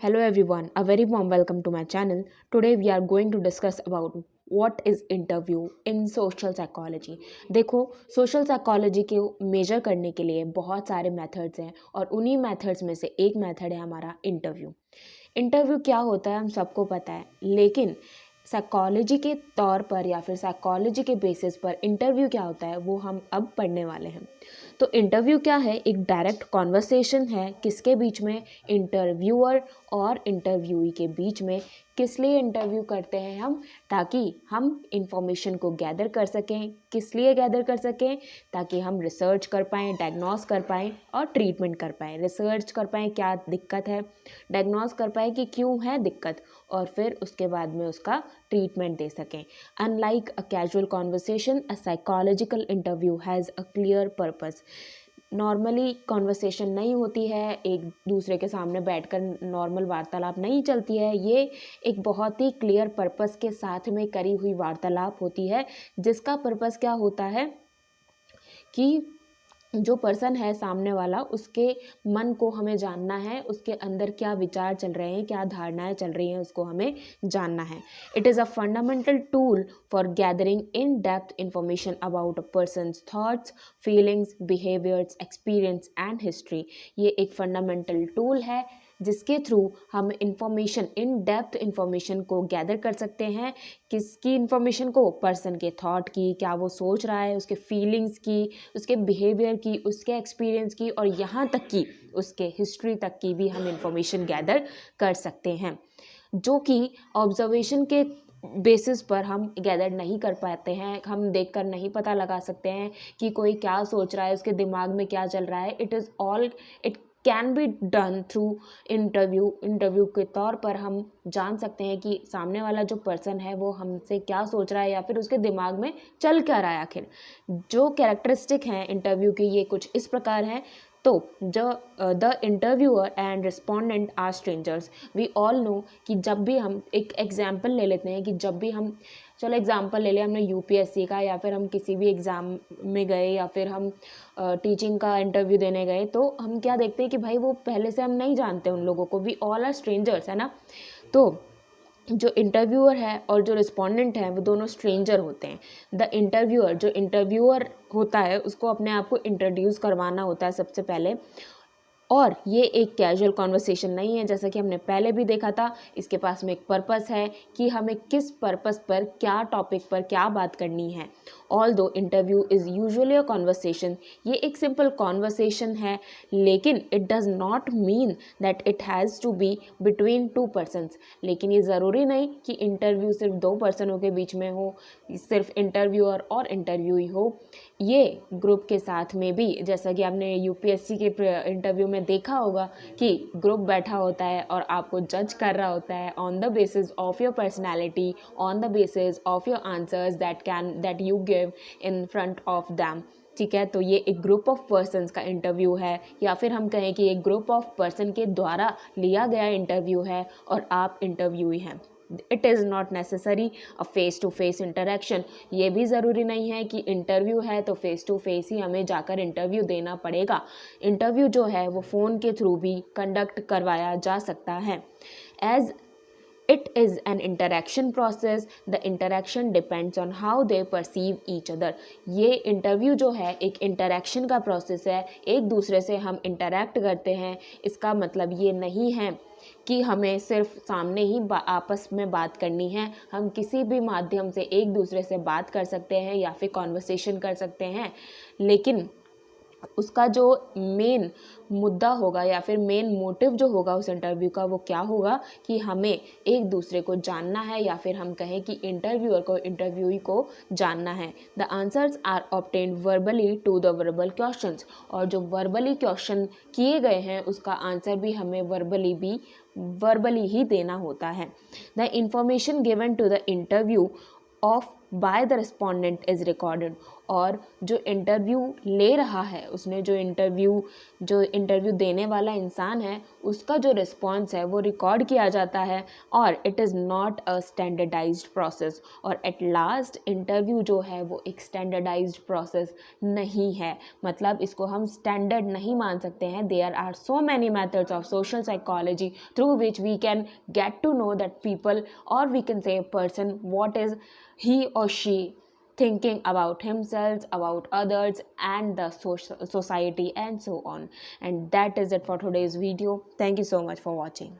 Hello everyone, a very warm welcome to my channel. Today we are going to discuss about what is interview in social psychology. देखो social psychology को major करने के लिए बहुत सारे methods हैं और उन्हीं मेथड्स में से एक मेथड है हमारा इंटरव्यू। इंटरव्यू क्या होता है हम सबको पता है, लेकिन साइकोलॉजी के तौर पर या फिर साइकोलॉजी के बेसिस पर इंटरव्यू क्या होता है वो हम अब पढ़ने वाले हैं। तो इंटरव्यू क्या है? एक डायरेक्ट कॉन्वर्सेशन है किसके बीच में? इंटरव्यूअर और इंटरव्यूई के बीच में। किस लिए इंटरव्यू करते हैं हम? ताकि हम इंफॉर्मेशन को गैदर कर सकें। किस लिए गैदर कर सकें? ताकि हम रिसर्च कर पाएँ, डायग्नोस कर पाएँ और ट्रीटमेंट कर पाएँ। रिसर्च कर पाएँ क्या दिक्कत है, डायग्नोस कर पाएँ कि क्यों है दिक्कत, और फिर उसके बाद में उसका ट्रीटमेंट दे सकें। Unlike a casual conversation, a psychological interview has a clear purpose. Normally conversation नहीं होती है, एक दूसरे के सामने बैठकर नॉर्मल वार्तालाप नहीं चलती है। ये एक बहुत ही क्लियर पर्पस के साथ में करी हुई वार्तालाप होती है, जिसका पर्पस क्या होता है कि जो पर्सन है सामने वाला, उसके मन को हमें जानना है, उसके अंदर क्या विचार चल रहे हैं, क्या धारणाएं चल रही हैं, उसको हमें जानना है। It is a fundamental tool for gathering in depth information about a person's thoughts, feelings, behaviours, experience and history. ये एक फंडामेंटल टूल है जिसके थ्रू हम इंफॉर्मेशन, इन डेप्थ इंफॉर्मेशन को गैदर कर सकते हैं। किसकी इंफॉर्मेशन को? पर्सन के थॉट की, क्या वो सोच रहा है, उसके फीलिंग्स की, उसके बिहेवियर की, उसके एक्सपीरियंस की, और यहाँ तक कि उसके हिस्ट्री तक की भी हम इंफॉर्मेशन गैदर कर सकते हैं, जो कि ऑब्जर्वेशन के बेसिस पर हम गैदर नहीं कर पाते हैं। हम देखकर नहीं पता लगा सकते हैं कि कोई क्या सोच रहा है, उसके दिमाग में क्या चल रहा है। It can be done through interview के तौर पर हम जान सकते हैं कि सामने वाला जो पर्सन है वो हमसे क्या सोच रहा है या फिर उसके दिमाग में चल क्या रहा है आखिर। जो कैरेक्टरिस्टिक हैं इंटरव्यू की, ये कुछ इस प्रकार हैं। तो the interviewer and respondent are strangers. We all know कि जब भी हम एक एग्जाम्पल ले लेते हैं कि जब भी हम, चलो एग्जाम्पल ले लिया हमने यूपीएससी का, या फिर हम किसी भी एग्ज़ाम में गए, या फिर हम टीचिंग का इंटरव्यू देने गए, तो हम क्या देखते हैं कि भाई वो पहले से हम नहीं जानते उन लोगों को। वी ऑल आर स्ट्रेंजर्स, है ना। तो जो इंटरव्यूअर है और जो रिस्पोंडेंट है वो दोनों स्ट्रेंजर होते हैं। द इंटरव्यूअर, जो इंटरव्यूअर होता है, उसको अपने आप को इंट्रोड्यूस करवाना होता है सबसे पहले। और ये एक कैजुअल कॉन्वर्सेशन नहीं है, जैसा कि हमने पहले भी देखा था। इसके पास में एक पर्पस है कि हमें किस पर्पस पर, क्या टॉपिक पर क्या बात करनी है। Although interview is usually a conversation, ये एक सिंपल कॉन्वर्सेशन है, लेकिन it does not mean that it has to be between two persons. लेकिन ये ज़रूरी नहीं कि इंटरव्यू सिर्फ दो पर्सनों के बीच में हो, सिर्फ इंटरव्यूअर और इंटरव्यूई हो। ये ग्रुप के साथ में भी, जैसा कि आपने यूपीएससी के इंटरव्यू में देखा होगा कि ग्रुप बैठा होता है और आपको जज कर रहा होता है on the basis of your personality, on the basis of your answers that you give in front of them. ठीक है, तो ये एक ग्रुप ऑफ पर्सन्स का इंटरव्यू है, या फिर हम कहें कि एक ग्रुप ऑफ पर्सन के द्वारा लिया गया इंटरव्यू है और आप इंटरव्यूई हैं। It is not necessary a face to face interaction. ये भी ज़रूरी नहीं है कि इंटरव्यू है तो फेस टू फेस ही हमें जाकर इंटरव्यू देना पड़ेगा। इंटरव्यू जो है वो फ़ोन के थ्रू भी कंडक्ट करवाया जा सकता है। As it is an interaction process, the interaction depends on how they perceive each other। ये इंटरव्यू जो है एक इंटरेक्शन का प्रोसेस है, एक दूसरे से हम इंटरेक्ट करते हैं। इसका मतलब ये नहीं है कि हमें सिर्फ सामने ही आपस में बात करनी है। हम किसी भी माध्यम से एक दूसरे से बात कर सकते हैं या फिर कॉन्वर्सेशन कर सकते हैं, लेकिन उसका जो मेन मुद्दा होगा या फिर मेन मोटिव जो होगा उस इंटरव्यू का, वो क्या होगा कि हमें एक दूसरे को जानना है, या फिर हम कहें कि इंटरव्यूअर को इंटरव्यूई को जानना है। The answers are obtained verbally to the verbal questions. और जो वर्बली क्वेश्चन किए गए हैं उसका आंसर भी हमें वर्बली ही देना होता है। The information given to the interview of by the respondent is recorded. और जो इंटरव्यू ले रहा है, उसने जो इंटरव्यू देने वाला इंसान है, उसका जो रिस्पॉन्स है वो रिकॉर्ड किया जाता है। और it is not a standardized process. और एट लास्ट इंटरव्यू जो है वो एक स्टैंडर्डाइज्ड प्रोसेस नहीं है, मतलब इसको हम स्टैंडर्ड नहीं मान सकते हैं। There are so many methods of social psychology through which we can get to know that people, or we can say a person, what is he or she thinking about himself, about others, and the society, and so on. And that is it for today's video. Thank you so much for watching.